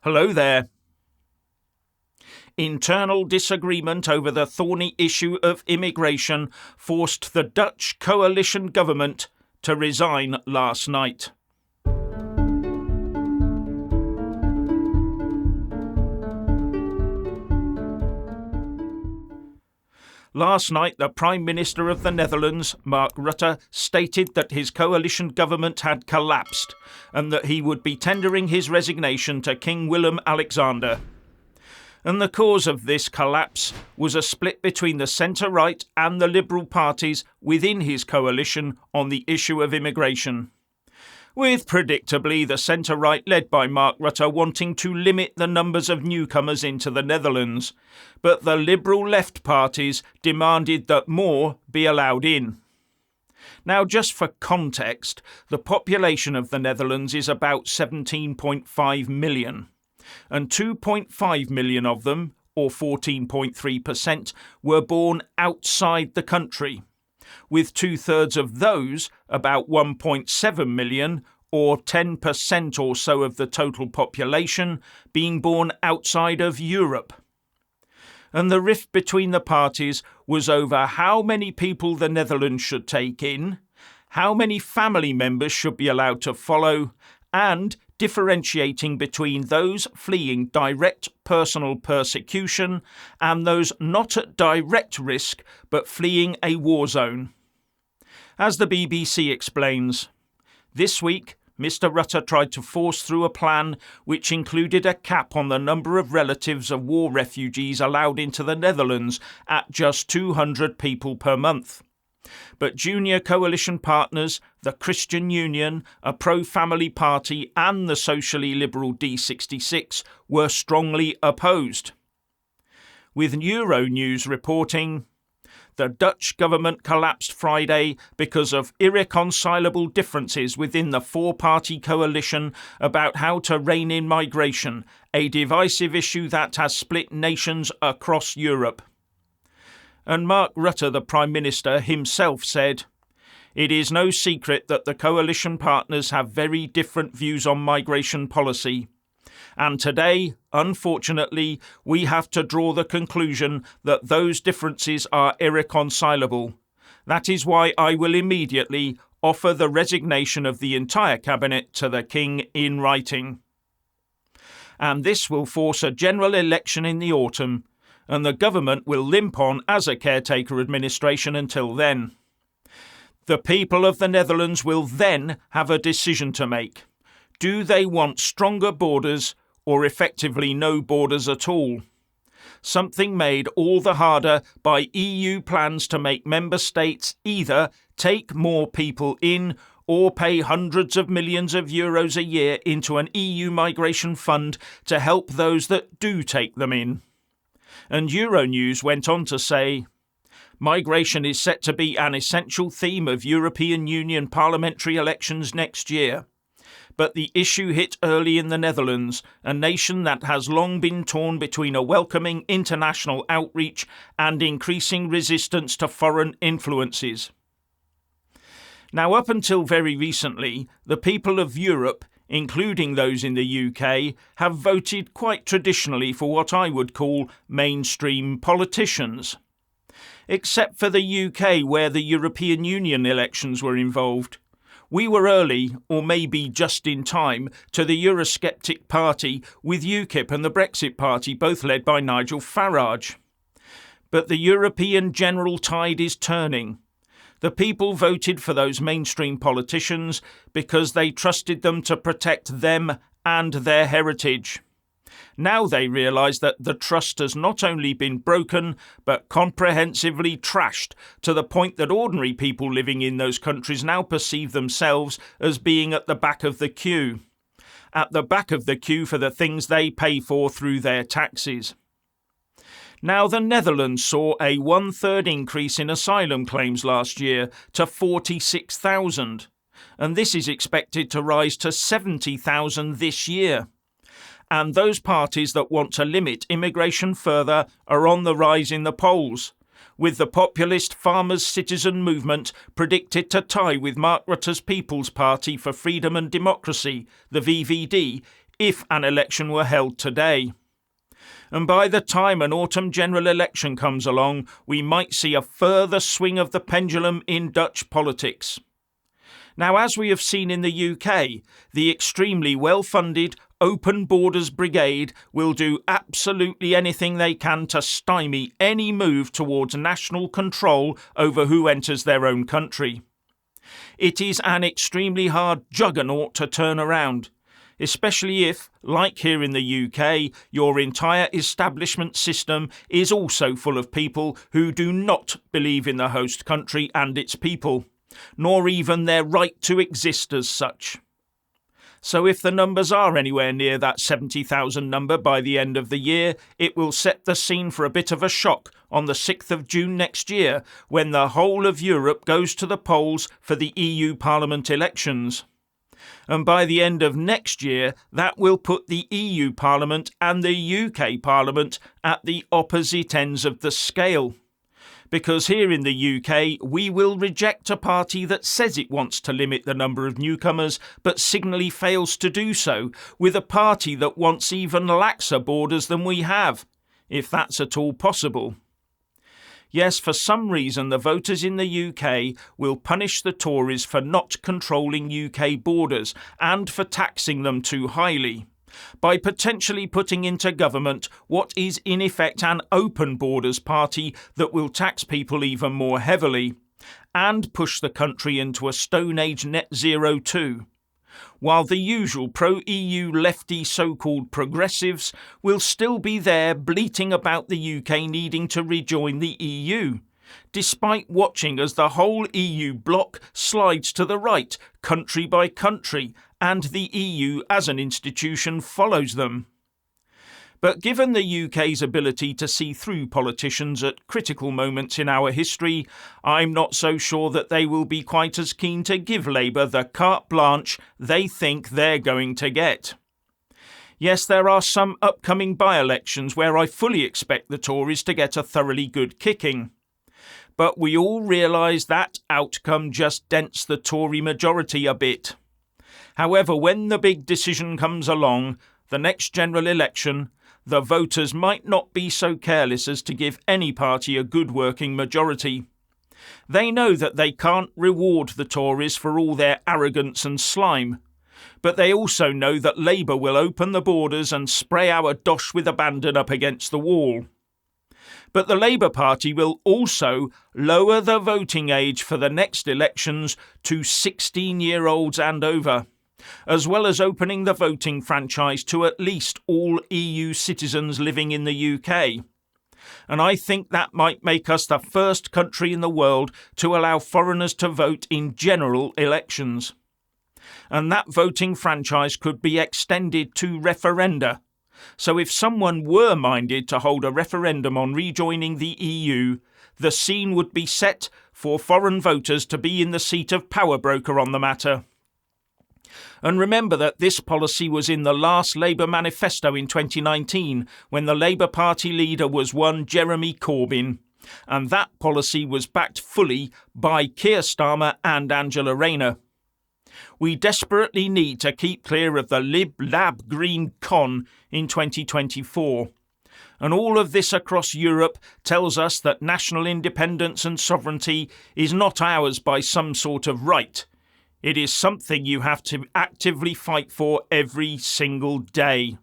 Hello there. Internal disagreement over the thorny issue of immigration forced the Dutch coalition government to resign last night. Last night, the Prime Minister of the Netherlands, Mark Rutte, stated that his coalition government had collapsed and that he would be tendering his resignation to King Willem-Alexander. And the cause of this collapse was a split between the centre-right and the Liberal parties within his coalition on the issue of immigration, with predictably the centre-right led by Mark Rutte wanting to limit the numbers of newcomers into the Netherlands, but the Liberal left parties demanded that more be allowed in. Now, just for context, the population of the Netherlands is about 17.5 million, and 2.5 million of them, or 14.3%, were born outside the country, with 2/3 of those, about 1.7 million, or 10% or so of the total population, being born outside of Europe. And the rift between the parties was over how many people the Netherlands should take in, how many family members should be allowed to follow, and differentiating between those fleeing direct personal persecution and those not at direct risk but fleeing a war zone. As the BBC explains, this week Mr. Rutte tried to force through a plan which included a cap on the number of relatives of war refugees allowed into the Netherlands at just 200 people per month. But junior coalition partners, the Christian Union, a pro-family party and the socially liberal D66 were strongly opposed. With Euronews reporting, the Dutch government collapsed Friday because of irreconcilable differences within the four-party coalition about how to rein in migration, a divisive issue that has split nations across Europe. And Mark Rutte, the Prime Minister, himself said, "It is no secret that the coalition partners have very different views on migration policy. And today, unfortunately, we have to draw the conclusion that those differences are irreconcilable. That is why I will immediately offer the resignation of the entire cabinet to the King in writing. And this will force a general election in the autumn, and the government will limp on as a caretaker administration until then. The people of the Netherlands will then have a decision to make. Do they want stronger borders or effectively no borders at all? Something made all the harder by EU plans to make member states either take more people in or pay hundreds of millions of euros a year into an EU migration fund to help those that do take them in. And Euronews went on to say, migration is set to be an essential theme of European Union parliamentary elections next year. But the issue hit early in the Netherlands, a nation that has long been torn between a welcoming international outreach and increasing resistance to foreign influences. Now, up until very recently, the people of Europe, including those in the UK, have voted quite traditionally for what I would call mainstream politicians. Except for the UK, where the European Union elections were involved. We were early, or maybe just in time, to the Eurosceptic Party with UKIP and the Brexit Party, both led by Nigel Farage. But the European general tide is turning. The people voted for those mainstream politicians because they trusted them to protect them and their heritage. Now they realise that the trust has not only been broken, but comprehensively trashed, to the point that ordinary people living in those countries now perceive themselves as being at the back of the queue. At the back of the queue for the things they pay for through their taxes. Now, the Netherlands saw a 1/3 increase in asylum claims last year to 46,000, and this is expected to rise to 70,000 this year. And those parties that want to limit immigration further are on the rise in the polls, with the populist Farmers' Citizen Movement predicted to tie with Mark Rutte's People's Party for Freedom and Democracy, the VVD, if an election were held today. And by the time an autumn general election comes along, we might see a further swing of the pendulum in Dutch politics. Now, as we have seen in the UK, the extremely well-funded Open Borders Brigade will do absolutely anything they can to stymie any move towards national control over who enters their own country. It is an extremely hard juggernaut to turn around, especially if, like here in the UK, your entire establishment system is also full of people who do not believe in the host country and its people, nor even their right to exist as such. So if the numbers are anywhere near that 70,000 number by the end of the year, it will set the scene for a bit of a shock on the 6th of June next year, when the whole of Europe goes to the polls for the EU Parliament elections. And by the end of next year, that will put the EU Parliament and the UK Parliament at the opposite ends of the scale. Because here in the UK, we will reject a party that says it wants to limit the number of newcomers, but signally fails to do so, with a party that wants even laxer borders than we have, if that's at all possible. Yes, for some reason the voters in the UK will punish the Tories for not controlling UK borders and for taxing them too highly, by potentially putting into government what is in effect an open borders party that will tax people even more heavily, and push the country into a Stone Age net zero too. While the usual pro-EU lefty so-called progressives will still be there bleating about the UK needing to rejoin the EU, despite watching as the whole EU bloc slides to the right, country by country, and the EU as an institution follows them. But given the UK's ability to see through politicians at critical moments in our history, I'm not so sure that they will be quite as keen to give Labour the carte blanche they think they're going to get. Yes, there are some upcoming by-elections where I fully expect the Tories to get a thoroughly good kicking. But we all realise that outcome just dents the Tory majority a bit. However, when the big decision comes along, the next general election, the voters might not be so careless as to give any party a good working majority. They know that they can't reward the Tories for all their arrogance and slime, but they also know that Labour will open the borders and spray our dosh with abandon up against the wall. But the Labour Party will also lower the voting age for the next elections to 16-year-olds and over, as well as opening the voting franchise to at least all EU citizens living in the UK. And I think that might make us the first country in the world to allow foreigners to vote in general elections. And that voting franchise could be extended to referenda. So if someone were minded to hold a referendum on rejoining the EU, the scene would be set for foreign voters to be in the seat of power broker on the matter. And remember that this policy was in the last Labour manifesto in 2019, when the Labour Party leader was one Jeremy Corbyn, and that policy was backed fully by Keir Starmer and Angela Rayner. We desperately need to keep clear of the Lib-Lab Green con in 2024. And all of this across Europe tells us that national independence and sovereignty is not ours by some sort of right. It is something you have to actively fight for every single day.